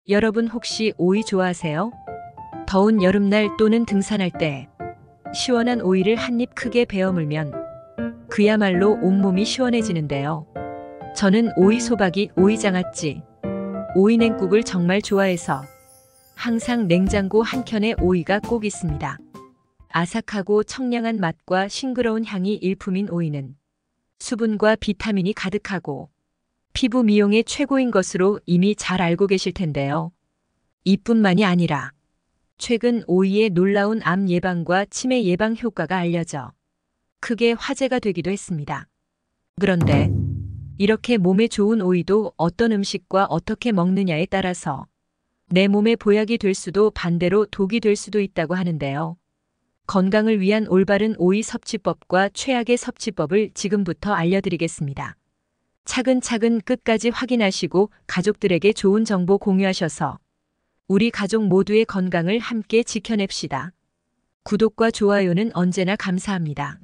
여러분 혹시 오이 좋아하세요? 더운 여름날 또는 등산할 때 시원한 오이를 한 입 크게 베어 물면 그야말로 온몸이 시원해지는데요. 저는 오이 소박이, 오이 장아찌, 오이 냉국을 정말 좋아해서 항상 냉장고 한켠에 오이가 꼭 있습니다. 아삭하고 청량한 맛과 싱그러운 향이 일품인 오이는 수분과 비타민이 가득하고 피부 미용에 최고인 것으로 이미 잘 알고 계실 텐데요. 이뿐만이 아니라 최근 오이의 놀라운 암 예방과 치매 예방 효과가 알려져 크게 화제가 되기도 했습니다. 그런데 이렇게 몸에 좋은 오이도 어떤 음식과 어떻게 먹느냐에 따라서 내 몸에 보약이 될 수도 반대로 독이 될 수도 있다고 하는데요. 건강을 위한 올바른 오이 섭취법과 최악의 섭취법을 지금부터 알려드리겠습니다. 차근차근 끝까지 확인하시고 가족들에게 좋은 정보 공유하셔서 우리 가족 모두의 건강을 함께 지켜냅시다. 구독과 좋아요는 언제나 감사합니다.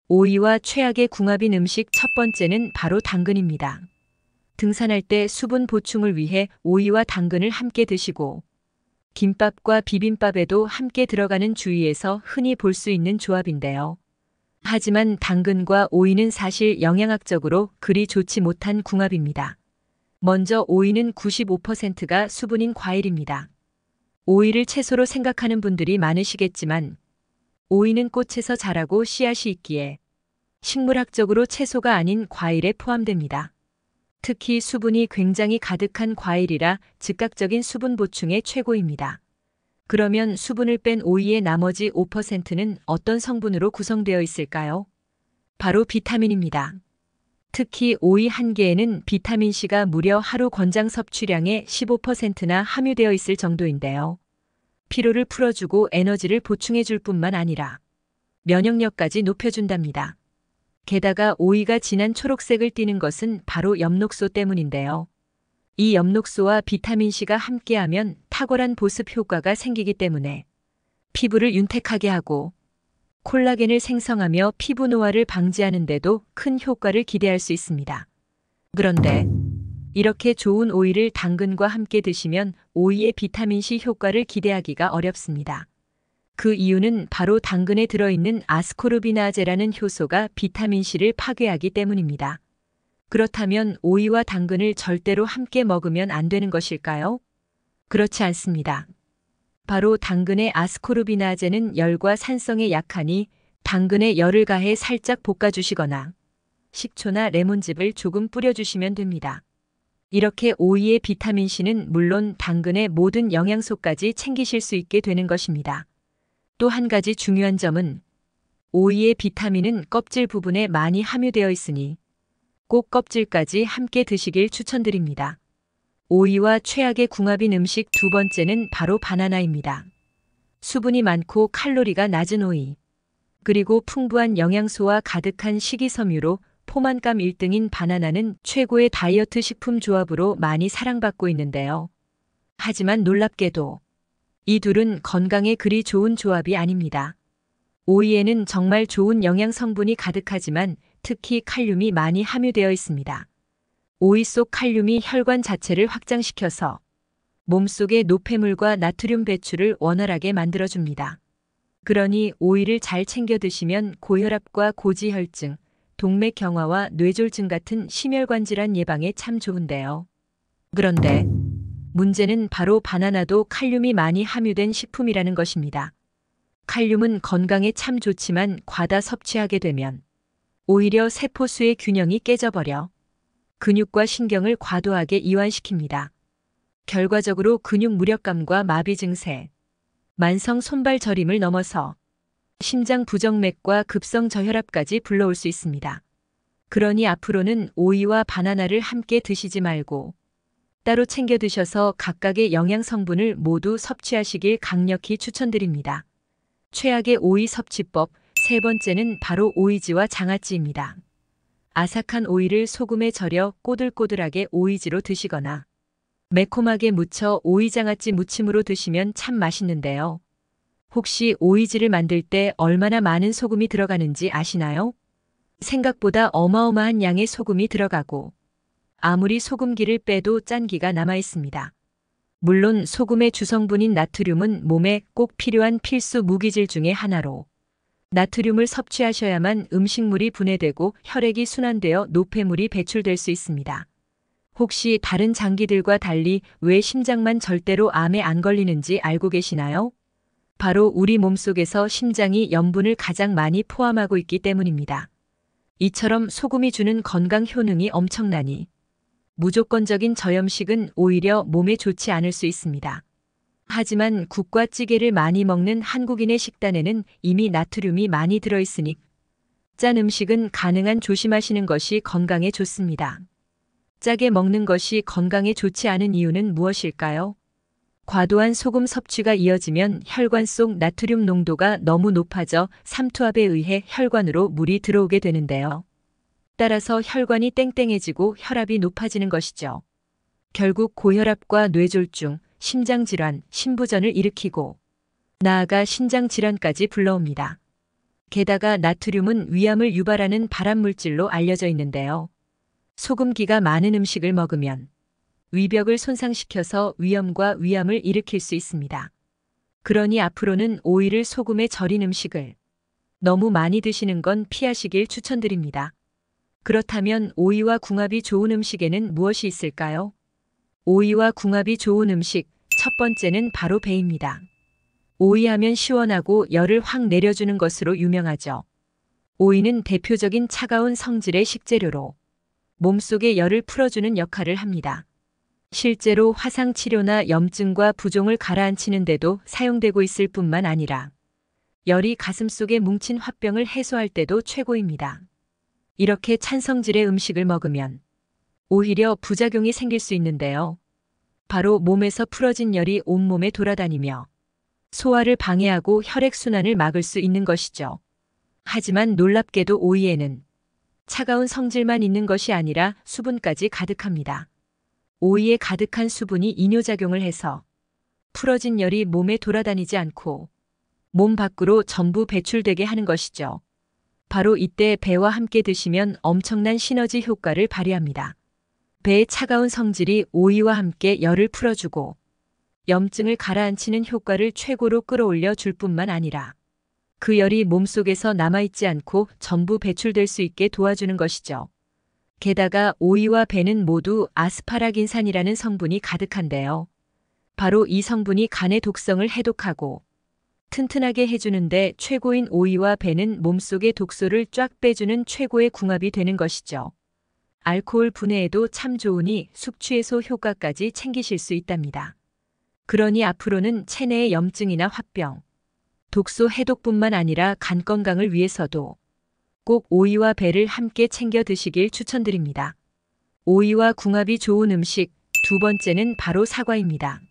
오이와 최악의 궁합인 음식 첫 번째는 바로 당근입니다. 등산할 때 수분 보충을 위해 오이와 당근을 함께 드시고 김밥과 비빔밥에도 함께 들어가는 주위에서 흔히 볼 수 있는 조합인데요. 하지만 당근과 오이는 사실 영양학적으로 그리 좋지 못한 궁합입니다. 먼저 오이는 95%가 수분인 과일입니다. 오이를 채소로 생각하는 분들이 많으시겠지만 오이는 꽃에서 자라고 씨앗이 있기에 식물학적으로 채소가 아닌 과일에 포함됩니다. 특히 수분이 굉장히 가득한 과일이라 즉각적인 수분 보충에 최고입니다. 그러면 수분을 뺀 오이의 나머지 5%는 어떤 성분으로 구성되어 있을까요? 바로 비타민입니다. 특히 오이 한 개에는 비타민C가 무려 하루 권장 섭취량의 15%나 함유되어 있을 정도인데요. 피로를 풀어주고 에너지를 보충해줄 뿐만 아니라 면역력까지 높여준답니다. 게다가 오이가 진한 초록색을 띠는 것은 바로 엽록소 때문인데요. 이 엽록소와 비타민C가 함께하면 탁월한 보습 효과가 생기기 때문에 피부를 윤택하게 하고 콜라겐을 생성하며 피부 노화를 방지하는 데도 큰 효과를 기대할 수 있습니다. 그런데 이렇게 좋은 오이를 당근과 함께 드시면 오이의 비타민C 효과를 기대하기가 어렵습니다. 그 이유는 바로 당근에 들어있는 아스코르비나아제라는 효소가 비타민C를 파괴하기 때문입니다. 그렇다면 오이와 당근을 절대로 함께 먹으면 안 되는 것일까요? 그렇지 않습니다. 바로 당근의 아스코르비나아제는 열과 산성에 약하니 당근에 열을 가해 살짝 볶아주시거나 식초나 레몬즙을 조금 뿌려주시면 됩니다. 이렇게 오이의 비타민C는 물론 당근의 모든 영양소까지 챙기실 수 있게 되는 것입니다. 또 한 가지 중요한 점은 오이의 비타민은 껍질 부분에 많이 함유되어 있으니 꼭 껍질까지 함께 드시길 추천드립니다. 오이와 최악의 궁합인 음식 두 번째는 바로 바나나입니다. 수분이 많고 칼로리가 낮은 오이, 그리고 풍부한 영양소와 가득한 식이섬유로 포만감 1등인 바나나는 최고의 다이어트 식품 조합으로 많이 사랑받고 있는데요. 하지만 놀랍게도 이 둘은 건강에 그리 좋은 조합이 아닙니다. 오이에는 정말 좋은 영양 성분이 가득하지만 특히 칼륨이 많이 함유되어 있습니다. 오이 속 칼륨이 혈관 자체를 확장시켜서 몸속의 노폐물과 나트륨 배출을 원활하게 만들어줍니다. 그러니 오이를 잘 챙겨 드시면 고혈압과 고지혈증, 동맥 경화와 뇌졸중 같은 심혈관 질환 예방에 참 좋은데요. 그런데 문제는 바로 바나나도 칼륨이 많이 함유된 식품이라는 것입니다. 칼륨은 건강에 참 좋지만 과다 섭취하게 되면 오히려 세포수의 균형이 깨져버려 근육과 신경을 과도하게 이완시킵니다. 결과적으로 근육 무력감과 마비 증세, 만성 손발 저림을 넘어서 심장 부정맥과 급성 저혈압까지 불러올 수 있습니다. 그러니 앞으로는 오이와 바나나를 함께 드시지 말고 따로 챙겨 드셔서 각각의 영양 성분을 모두 섭취하시길 강력히 추천드립니다. 최악의 오이 섭취법 세 번째는 바로 오이지와 장아찌입니다. 아삭한 오이를 소금에 절여 꼬들꼬들하게 오이지로 드시거나 매콤하게 무쳐 오이장아찌 무침으로 드시면 참 맛있는데요. 혹시 오이지를 만들 때 얼마나 많은 소금이 들어가는지 아시나요? 생각보다 어마어마한 양의 소금이 들어가고 아무리 소금기를 빼도 짠기가 남아 있습니다. 물론 소금의 주성분인 나트륨은 몸에 꼭 필요한 필수 무기질 중의 하나로 나트륨을 섭취하셔야만 음식물이 분해되고 혈액이 순환되어 노폐물이 배출될 수 있습니다. 혹시 다른 장기들과 달리 왜 심장만 절대로 암에 안 걸리는지 알고 계시나요? 바로 우리 몸속에서 심장이 염분을 가장 많이 포함하고 있기 때문입니다. 이처럼 소금이 주는 건강 효능이 엄청나니 무조건적인 저염식은 오히려 몸에 좋지 않을 수 있습니다. 하지만 국과 찌개를 많이 먹는 한국인의 식단에는 이미 나트륨이 많이 들어있으니 짠 음식은 가능한 조심하시는 것이 건강에 좋습니다. 짜게 먹는 것이 건강에 좋지 않은 이유는 무엇일까요? 과도한 소금 섭취가 이어지면 혈관 속 나트륨 농도가 너무 높아져 삼투압에 의해 혈관으로 물이 들어오게 되는데요. 따라서 혈관이 땡땡해지고 혈압이 높아지는 것이죠. 결국 고혈압과 뇌졸중, 심장질환, 심부전을 일으키고 나아가 신장질환까지 불러옵니다. 게다가 나트륨은 위암을 유발하는 발암물질로 알려져 있는데요. 소금기가 많은 음식을 먹으면 위벽을 손상시켜서 위염과 위암을 일으킬 수 있습니다. 그러니 앞으로는 오이를 소금에 절인 음식을 너무 많이 드시는 건 피하시길 추천드립니다. 그렇다면 오이와 궁합이 좋은 음식에는 무엇이 있을까요? 오이와 궁합이 좋은 음식, 첫 번째는 바로 배입니다. 오이하면 시원하고 열을 확 내려주는 것으로 유명하죠. 오이는 대표적인 차가운 성질의 식재료로 몸속의 열을 풀어주는 역할을 합니다. 실제로 화상치료나 염증과 부종을 가라앉히는 데도 사용되고 있을 뿐만 아니라 열이 가슴속에 뭉친 화병을 해소할 때도 최고입니다. 이렇게 찬 성질의 음식을 먹으면 오히려 부작용이 생길 수 있는데요. 바로 몸에서 풀어진 열이 온몸에 돌아다니며 소화를 방해하고 혈액순환을 막을 수 있는 것이죠. 하지만 놀랍게도 오이에는 차가운 성질만 있는 것이 아니라 수분까지 가득합니다. 오이에 가득한 수분이 이뇨작용을 해서 풀어진 열이 몸에 돌아다니지 않고 몸 밖으로 전부 배출되게 하는 것이죠. 바로 이때 배와 함께 드시면 엄청난 시너지 효과를 발휘합니다. 배의 차가운 성질이 오이와 함께 열을 풀어주고 염증을 가라앉히는 효과를 최고로 끌어올려 줄 뿐만 아니라 그 열이 몸속에서 남아있지 않고 전부 배출될 수 있게 도와주는 것이죠. 게다가 오이와 배는 모두 아스파라긴산이라는 성분이 가득한데요. 바로 이 성분이 간의 독성을 해독하고 튼튼하게 해주는데 최고인 오이와 배는 몸속의 독소를 쫙 빼주는 최고의 궁합이 되는 것이죠. 알코올 분해에도 참 좋으니 숙취해소 효과까지 챙기실 수 있답니다. 그러니 앞으로는 체내의 염증이나 화병, 독소 해독뿐만 아니라 간 건강을 위해서도 꼭 오이와 배를 함께 챙겨 드시길 추천드립니다. 오이와 궁합이 좋은 음식, 두 번째는 바로 사과입니다.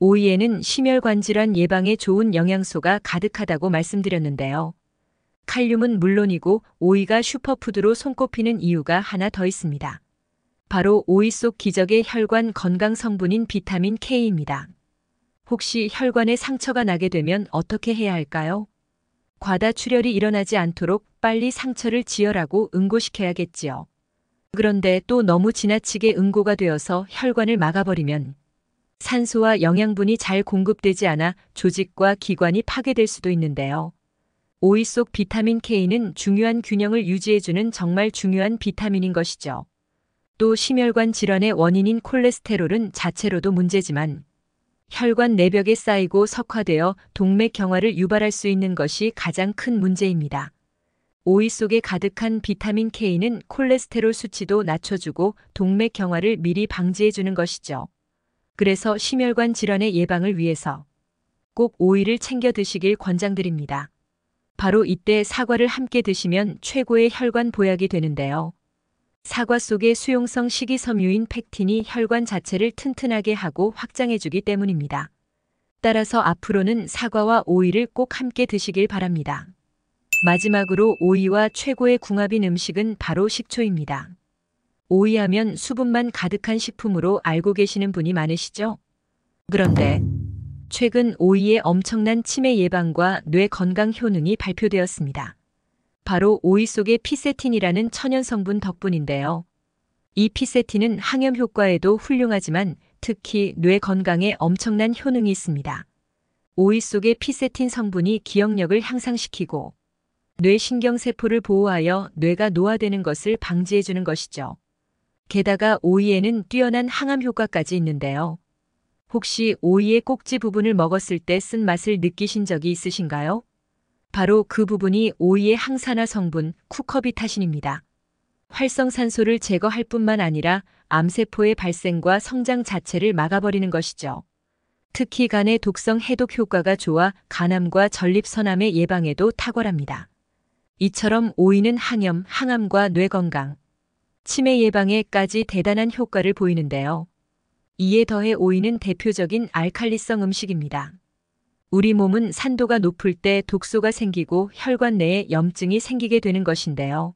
오이에는 심혈관 질환 예방에 좋은 영양소가 가득하다고 말씀드렸는데요. 칼륨은 물론이고 오이가 슈퍼푸드로 손꼽히는 이유가 하나 더 있습니다. 바로 오이 속 기적의 혈관 건강 성분인 비타민 K입니다. 혹시 혈관에 상처가 나게 되면 어떻게 해야 할까요? 과다 출혈이 일어나지 않도록 빨리 상처를 지혈하고 응고시켜야겠지요. 그런데 또 너무 지나치게 응고가 되어서 혈관을 막아버리면 산소와 영양분이 잘 공급되지 않아 조직과 기관이 파괴될 수도 있는데요. 오이 속 비타민 K는 중요한 균형을 유지해주는 정말 중요한 비타민인 것이죠. 또 심혈관 질환의 원인인 콜레스테롤은 자체로도 문제지만 혈관 내벽에 쌓이고 석화되어 동맥경화를 유발할 수 있는 것이 가장 큰 문제입니다. 오이 속에 가득한 비타민 K는 콜레스테롤 수치도 낮춰주고 동맥경화를 미리 방지해주는 것이죠. 그래서 심혈관 질환의 예방을 위해서 꼭 오이를 챙겨 드시길 권장드립니다. 바로 이때 사과를 함께 드시면 최고의 혈관 보약이 되는데요. 사과 속의 수용성 식이섬유인 팩틴이 혈관 자체를 튼튼하게 하고 확장해주기 때문입니다. 따라서 앞으로는 사과와 오이를 꼭 함께 드시길 바랍니다. 마지막으로 오이와 최고의 궁합인 음식은 바로 식초입니다. 오이하면 수분만 가득한 식품으로 알고 계시는 분이 많으시죠? 그런데 최근 오이의 엄청난 치매 예방과 뇌 건강 효능이 발표되었습니다. 바로 오이 속의 피세틴이라는 천연 성분 덕분인데요. 이 피세틴은 항염 효과에도 훌륭하지만 특히 뇌 건강에 엄청난 효능이 있습니다. 오이 속의 피세틴 성분이 기억력을 향상시키고 뇌 신경세포를 보호하여 뇌가 노화되는 것을 방지해주는 것이죠. 게다가 오이에는 뛰어난 항암 효과까지 있는데요. 혹시 오이의 꼭지 부분을 먹었을 때 쓴맛을 느끼신 적이 있으신가요? 바로 그 부분이 오이의 항산화 성분 쿠커비타신입니다. 활성산소를 제거할 뿐만 아니라 암세포의 발생과 성장 자체를 막아버리는 것이죠. 특히 간의 독성 해독 효과가 좋아 간암과 전립선암의 예방에도 탁월합니다. 이처럼 오이는 항염, 항암과 뇌 건강, 치매 예방에까지 대단한 효과를 보이는데요. 이에 더해 오이는 대표적인 알칼리성 음식입니다. 우리 몸은 산도가 높을 때 독소가 생기고 혈관 내에 염증이 생기게 되는 것인데요.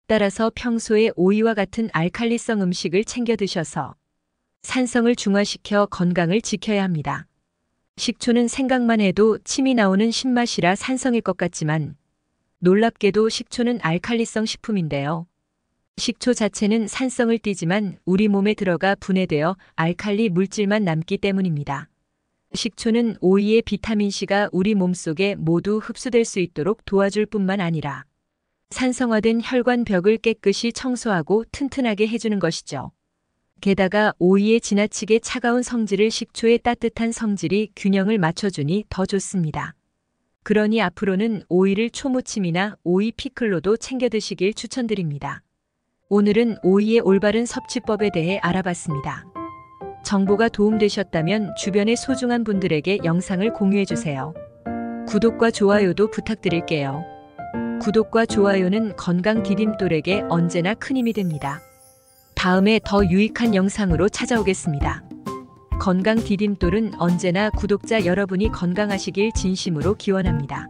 따라서 평소에 오이와 같은 알칼리성 음식을 챙겨 드셔서 산성을 중화시켜 건강을 지켜야 합니다. 식초는 생각만 해도 침이 나오는 신맛이라 산성일 것 같지만 놀랍게도 식초는 알칼리성 식품인데요. 식초 자체는 산성을 띠지만 우리 몸에 들어가 분해되어 알칼리 물질만 남기 때문입니다. 식초는 오이의 비타민C가 우리 몸속에 모두 흡수될 수 있도록 도와줄 뿐만 아니라 산성화된 혈관 벽을 깨끗이 청소하고 튼튼하게 해주는 것이죠. 게다가 오이의 지나치게 차가운 성질을 식초의 따뜻한 성질이 균형을 맞춰주니 더 좋습니다. 그러니 앞으로는 오이를 초무침이나 오이 피클로도 챙겨 드시길 추천드립니다. 오늘은 오이의 올바른 섭취법에 대해 알아봤습니다. 정보가 도움되셨다면 주변의 소중한 분들에게 영상을 공유해주세요. 구독과 좋아요도 부탁드릴게요. 구독과 좋아요는 건강 디딤돌에게 언제나 큰 힘이 됩니다. 다음에 더 유익한 영상으로 찾아오겠습니다. 건강 디딤돌은 언제나 구독자 여러분이 건강하시길 진심으로 기원합니다.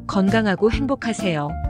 건강하고 행복하세요.